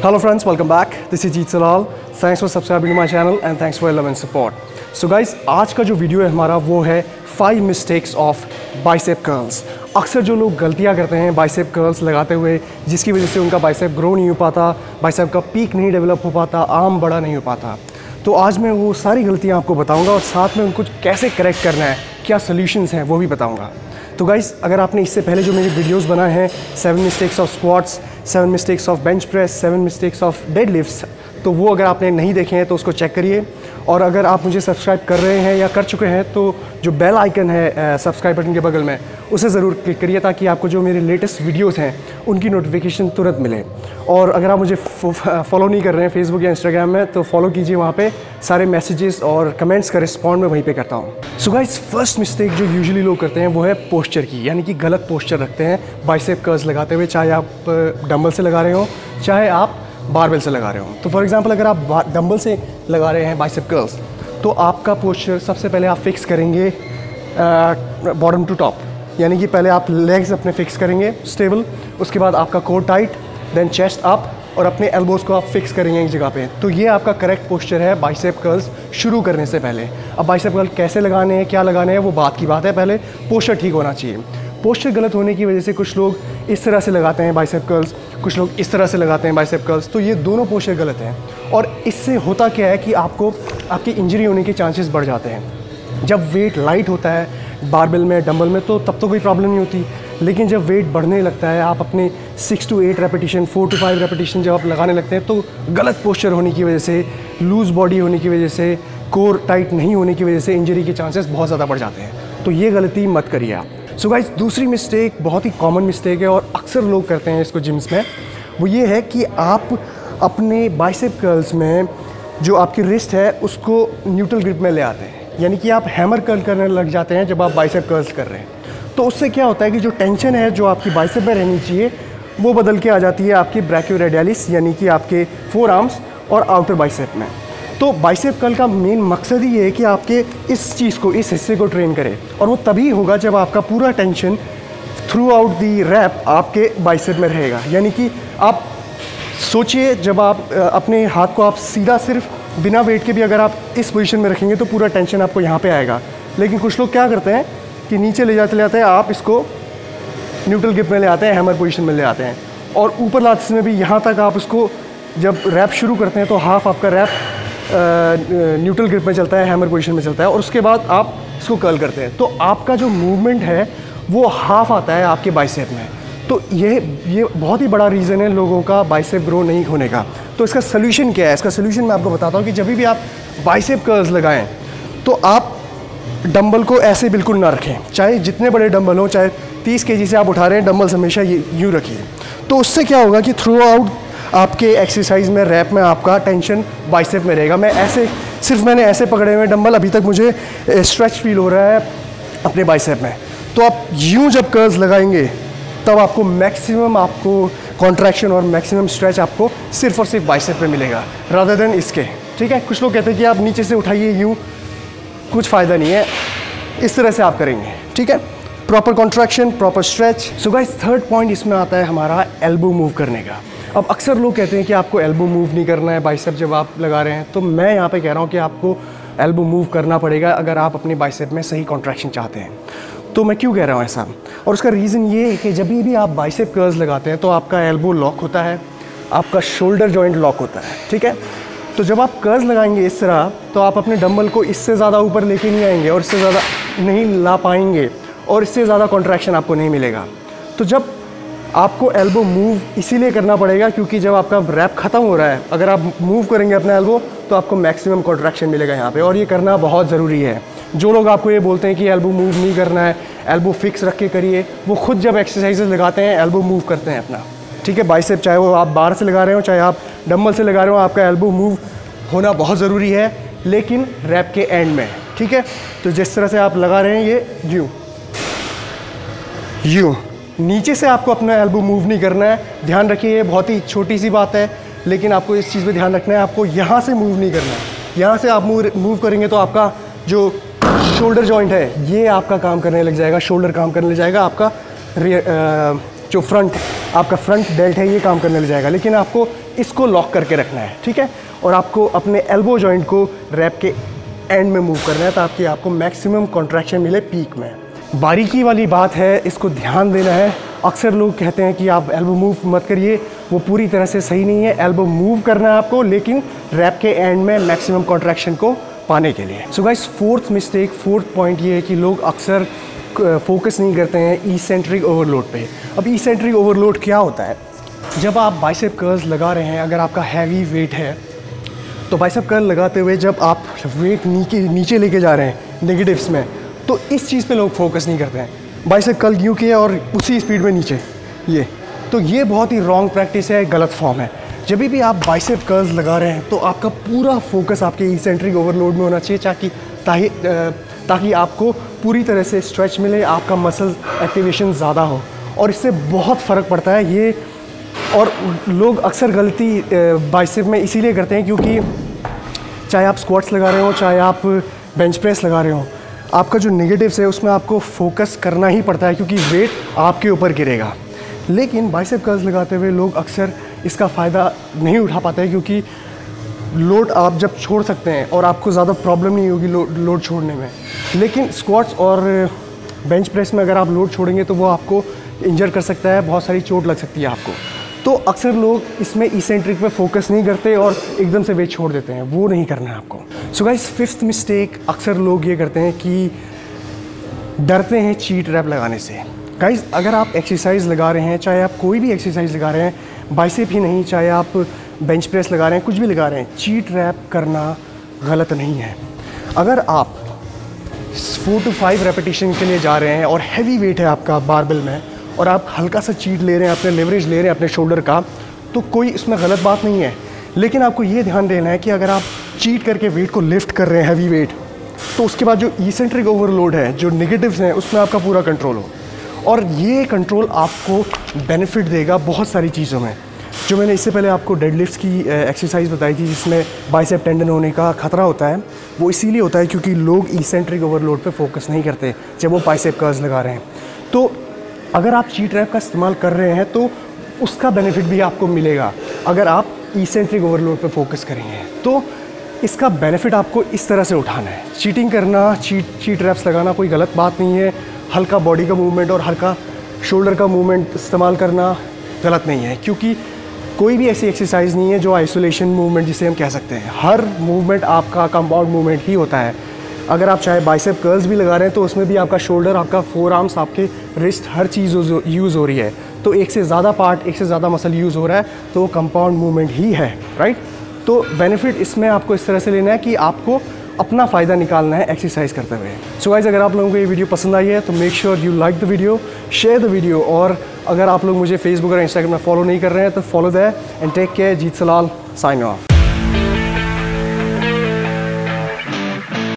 Hello friends, welcome back. This is Jeet Salal. Thanks for subscribing to my channel and thanks for your love and support. So guys, आज का जो video है हमारा वो है 5 mistakes of bicep curls. अक्सर जो लोग गलतियां करते हैं बाइसेप कर्ल्स लगाते हुए, जिसकी वजह से उनका बाइसेप ग्रो नहीं हो पाता, बाइसेप का पीक नहीं डेवलप हो पाता, आर्म बड़ा नहीं हो पाता। तो आज मैं वो सारी गलतियां आपको बताऊंगा और साथ में उनको कैसे करेक्ट करना है, क्या सॉल्यूशंस हैं वो भी बताऊंगा। तो गाइस, अगर आपने इससे पहले जो मेरे वीडियोस बनाए हैं 7 mistakes of squats, 7 mistakes of bench press, 7 mistakes of dead lifts, तो वो अगर आपने नहीं देखे हैं तो उसको चेक करिए। और अगर आप मुझे सब्सक्राइब कर रहे हैं या कर चुके हैं तो जो बेल आइकन है सब्सक्राइब बटन के बगल में, उसे ज़रूर क्लिक करिए ताकि आपको जो मेरे लेटेस्ट वीडियोस हैं उनकी नोटिफिकेशन तुरंत मिले। और अगर आप मुझे फॉलो नहीं कर रहे हैं फेसबुक या इंस्टाग्राम में तो फॉलो कीजिए, वहाँ पे सारे मैसेजेस और कमेंट्स का रिस्पॉन्ड मैं वहीं पे करता हूँ। सो गाइस, फर्स्ट मिस्टेक जो यूजुअली लोग करते हैं वो है पोस्चर की, यानी कि गलत पोस्चर रखते हैं बाइसेप कर्ल्स लगाते हुए, चाहे आप डंबल से लगा रहे हो चाहे आप बारबेल से लगा रहे हो। तो फॉर एग्जांपल अगर आप डंबल से लगा रहे हैं बाइसेप कर्ल्स तो आपका पोस्चर सबसे पहले आप फिक्स करेंगे बॉटम टू टॉप, यानी कि पहले आप लेग्स अपने फिक्स करेंगे स्टेबल, उसके बाद आपका core tight, then chest up और अपने एल्बोज़ को आप फिक्स करेंगे एक जगह पे। तो ये आपका करेक्ट पोस्चर है बाइसेप कर्ल्स शुरू करने से पहले। अब बाइसेप कर्ल कैसे लगाने हैं, क्या लगाने हैं, वो बात की बात है, पहले पोस्चर ठीक होना चाहिए। पोस्चर गलत होने की वजह से कुछ लोग इस तरह से लगाते हैं बाइसेप कर्ल्स, कुछ लोग इस तरह से लगाते हैं बाइसेप कर्ल्स, तो ये दोनों पोस्चर गलत हैं। और इससे होता क्या है कि आपकी इंजरी होने के चांसेस बढ़ जाते हैं। जब वेट लाइट होता है बारबेल में, डंबल में, तो तब तो कोई प्रॉब्लम नहीं होती, लेकिन जब वेट बढ़ने लगता है, आप अपने 6 to 8 रेपिटेशन, 4 to 5 रेपिटेशन जब आप लगाने लगते हैं तो गलत पोस्चर होने की वजह से, लूज़ बॉडी होने की वजह से, कोर टाइट नहीं होने की वजह से इंजरी के चांसेस बहुत ज़्यादा बढ़ जाते हैं। तो ये गलती मत करिए आप। सो गाइस, दूसरी मिस्टेक बहुत ही कॉमन मिस्टेक है और अक्सर लोग करते हैं इसको जिम्स में, वो ये है कि आप अपने बाइसेप कर्ल्स में जो आपकी रिस्ट है उसको न्यूट्रल ग्रिप में ले आते हैं, यानी कि आप हैमर कर्ल करने लग जाते हैं जब आप बाइसेप कर्ल्स कर रहे हैं। तो उससे क्या होता है कि जो टेंशन है जो आपकी बाइसेप में रहनी चाहिए वो बदल के आ जाती है आपकी ब्रैकियोरेडियलिस, यानी कि आपके फोर आर्म्स और आउटर बाइसेप में। तो बाइसेप कर्ल का मेन मकसद ही है कि आपके इस चीज़ को, इस हिस्से को ट्रेन करे, और वो तभी होगा जब आपका पूरा tension throughout the rep आपके बाइसेप में रहेगा। यानी कि आप सोचिए, जब आप अपने हाथ को आप सीधा सिर्फ बिना वेट के भी अगर आप इस पोजीशन में रखेंगे तो पूरा टेंशन आपको यहाँ पे आएगा। लेकिन कुछ लोग क्या करते हैं कि नीचे ले जाते हैं, आप इसको न्यूट्रल ग्रिप में ले आते हैं, हैमर पोजीशन में ले आते हैं, और ऊपर लाते में भी यहाँ तक आप उसको जब रैप शुरू करते हैं तो हाफ आपका रैप न्यूट्रल ग्रिप में चलता है, हैमर पोजीशन में चलता है, और उसके बाद आप इसको कर्ल करते हैं तो आपका जो मूवमेंट है वो हाफ आता है आपके बाइसेप में। तो ये बहुत ही बड़ा रीज़न है लोगों का बाइसेप ग्रो नहीं होने का। तो इसका सलूशन क्या है? इसका सलूशन मैं आपको बताता हूँ कि जब भी आप बाइसेप कर्ल्स लगाएं तो आप डंबल को ऐसे बिल्कुल ना रखें, चाहे जितने बड़े डंबल हों, चाहे 30 kg से आप उठा रहे हैं, डंबल्स हमेशा यूँ रखिए। तो उससे क्या होगा कि थ्रू आउट आपके एक्सरसाइज में, रैप में आपका टेंशन बाइसेप में रहेगा। मैंने ऐसे पकड़े हुए डंबल, अभी तक मुझे स्ट्रेच फील हो रहा है अपने बाइसेप में। तो आप यूँ जब कर्ल्स लगाएंगे तब आपको मैक्सिमम कॉन्ट्रैक्शन और मैक्सिमम स्ट्रेच आपको सिर्फ और सिर्फ बाइसेप में मिलेगा रादर देन इसके। ठीक है, कुछ लोग कहते हैं कि आप नीचे से उठाइए यूँ, कुछ फ़ायदा नहीं है, इस तरह से आप करेंगे। ठीक है, proper contraction, proper stretch. So guys, third point इसमें आता है हमारा एल्बो मूव करने का। अब अक्सर लोग कहते हैं कि आपको एल्बो मूव नहीं करना है बाइसेप जब आप लगा रहे हैं, तो मैं यहाँ पे कह रहा हूँ कि आपको एल्बो मूव करना पड़ेगा अगर आप अपने बाइसेप में सही कॉन्ट्रैक्शन चाहते हैं। तो मैं क्यों कह रहा हूँ ऐसा, और उसका रीज़न ये है कि जब भी आप बाइसेप कर्ल्स लगाते हैं तो आपका एल्बो लॉक होता है, आपका शोल्डर जॉइंट लॉक होता है। ठीक है, तो जब आप कर्ल्स लगाएंगे इस तरह तो आप अपने डंबल को इससे ज़्यादा ऊपर लेके नहीं आएंगे और इससे ज़्यादा नहीं ला पाएंगे और इससे ज़्यादा कॉन्ट्रैक्शन आपको नहीं मिलेगा। तो जब आपको एल्बो मूव इसीलिए करना पड़ेगा क्योंकि जब आपका रैप ख़त्म हो रहा है, अगर आप मूव करेंगे अपना एल्बो तो आपको मैक्सिमम कॉन्ट्रैक्शन मिलेगा यहाँ पे, और ये करना बहुत ज़रूरी है। जो लोग आपको ये बोलते हैं कि एल्बो मूव नहीं करना है, एल्बो फिक्स रख के करिए, वो खुद जब एक्सरसाइजेज लगाते हैं एल्बो मूव करते हैं अपना। ठीक है, बाइसेप चाहे वो आप बार से लगा रहे हो चाहे आप डंबल से लगा रहे हो, आपका एल्बो मूव होना बहुत ज़रूरी है, लेकिन रैप के एंड में। ठीक है, तो जिस तरह से आप लगा रहे हैं ये यूँ नीचे से आपको अपना एल्बो मूव नहीं करना है। ध्यान रखिए, ये बहुत ही छोटी सी बात है, लेकिन आपको इस चीज़ पे ध्यान रखना है, आपको यहाँ से मूव नहीं करना है। यहाँ से आप मूव करेंगे तो आपका जो शोल्डर जॉइंट है ये आपका काम करने लग जाएगा, शोल्डर काम करने लग जाएगा, आपका जो फ्रंट आपका फ्रंट बेल्ट है ये काम करने लग जाएगा, लेकिन आपको इसको लॉक करके रखना है, ठीक है। और आपको अपने एल्बो जॉइंट को रैप के एंड में मूव करना है ताकि आपको मैक्सिमम कॉन्ट्रैक्शन मिले पीक में। बारीकी वाली बात है, इसको ध्यान देना है। अक्सर लोग कहते हैं कि आप एल्बो मूव मत करिए, वो पूरी तरह से सही नहीं है। एल्बो मूव करना है आपको, लेकिन रैप के एंड में मैक्सिमम कॉन्ट्रैक्शन को पाने के लिए। सो गाइस, फोर्थ पॉइंट ये है कि लोग अक्सर फोकस नहीं करते हैं इसेंट्रिक ओवरलोड पे। अब इसेंट्रिक ओवरलोड क्या होता है? जब आप बाइसेप कर्ल्स लगा रहे हैं, अगर आपका हैवी वेट है तो बाइसेप कर्ल लगाते हुए जब आप वेट नीचे लेके जा रहे हैं नेगेटिव्स में, तो इस चीज़ पे लोग फोकस नहीं करते हैं। बाइसेप कर्ल यूँ किया और उसी स्पीड में नीचे, ये बहुत ही रॉन्ग प्रैक्टिस है, गलत फॉर्म है। जब भी आप बाइसेप कर्ल्स लगा रहे हैं तो आपका पूरा फोकस आपके इसेंट्रिक ओवरलोड में होना चाहिए ताकि आपको पूरी तरह से स्ट्रेच मिले, आपका मसल एक्टिवेशन ज़्यादा हो, और इससे बहुत फ़र्क पड़ता है ये। और लोग अक्सर गलती बाइसेप में इसीलिए करते हैं क्योंकि चाहे आप स्क्वाट्स लगा रहे हो, चाहे आप बेंच प्रेस लगा रहे हो, आपका जो नेगेटिव्स है उसमें आपको फोकस करना ही पड़ता है क्योंकि वेट आपके ऊपर गिरेगा। लेकिन बाइसेप कर्ल्स लगाते हुए लोग अक्सर इसका फ़ायदा नहीं उठा पाते हैं क्योंकि लोड आप जब छोड़ सकते हैं और आपको ज़्यादा प्रॉब्लम नहीं होगी लोड छोड़ने में। लेकिन स्क्वाट्स और बेंच प्रेस में अगर आप लोड छोड़ेंगे तो वो आपको इंजर कर सकता है, बहुत सारी चोट लग सकती है आपको। तो अक्सर लोग इसमें इसेंट्रिक पे फोकस नहीं करते और एकदम से वेट छोड़ देते हैं, वो नहीं करना है आपको। सो गाइस, फिफ्थ मिस्टेक अक्सर लोग ये करते हैं कि डरते हैं चीट रैप लगाने से। गाइस, अगर आप एक्सरसाइज लगा रहे हैं, चाहे आप कोई भी एक्सरसाइज लगा रहे हैं, बाइसेप ही नहीं, चाहे आप बेंच प्रेस लगा रहे हैं, कुछ भी लगा रहे हैं, चीट रैप करना गलत नहीं है। अगर आप 4 to 5 रेपिटेशन के लिए जा रहे हैं और हैवी वेट है आपका बारबेल में और आप हल्का सा चीट ले रहे हैं, अपने लेवरेज ले रहे हैं अपने शोल्डर का, तो कोई इसमें गलत बात नहीं है। लेकिन आपको ये ध्यान देना है कि अगर आप चीट करके वेट को लिफ्ट कर रहे हैं, हैवी वेट, तो उसके बाद जो इसेंट्रिक ओवरलोड है, जो नेगेटिव्स हैं, उसमें आपका पूरा कंट्रोल हो। और ये कंट्रोल आपको बेनिफिट देगा बहुत सारी चीज़ों में। जो मैंने इससे पहले आपको डेडलिफ्ट की एक्सरसाइज बताई थी जिसमें बाइसेप टेंडन होने का खतरा होता है, वो इसीलिए होता है क्योंकि लोग इसेंट्रिक ओवरलोड पे फोकस नहीं करते जब वो बाइसेप कर्ल्स लगा रहे हैं। तो अगर आप चीट रैप का इस्तेमाल कर रहे हैं तो उसका बेनिफिट भी आपको मिलेगा। अगर आप इसेंट्रिक ओवरलोड पे फोकस करेंगे तो इसका बेनिफिट आपको इस तरह से उठाना है। चीटिंग करना, चीट रैप्स लगाना कोई गलत बात नहीं है। हल्का बॉडी का मूवमेंट और हल्का शोल्डर का मूवमेंट इस्तेमाल करना गलत नहीं है, क्योंकि कोई भी ऐसी एक्सरसाइज नहीं है जो आइसोलेशन मूवमेंट जिसे हम कह सकते हैं। हर मूवमेंट आपका कंपाउंड मूवमेंट ही होता है। अगर आप चाहे बाइसेप कर्ल्स भी लगा रहे हैं तो उसमें भी आपका शोल्डर, आपका फोर आर्म्स, आपके रिस्ट, हर चीज़ यूज़ हो रही है। तो एक से ज़्यादा पार्ट, एक से ज़्यादा मसल यूज़ हो रहा है, तो वो कंपाउंड मूवमेंट ही है, राइट। तो बेनिफिट इसमें आपको इस तरह से लेना है कि आपको अपना फ़ायदा निकालना है एक्सरसाइज करते हुए। सो गाइस, अगर आप लोगों को ये वीडियो पसंद आई है तो make sure you like the video, share the video, और अगर आप लोग मुझे फेसबुक और इंस्टाग्राम में फॉलो नहीं कर रहे हैं तो follow that and take care. Jeet Salal, sign of.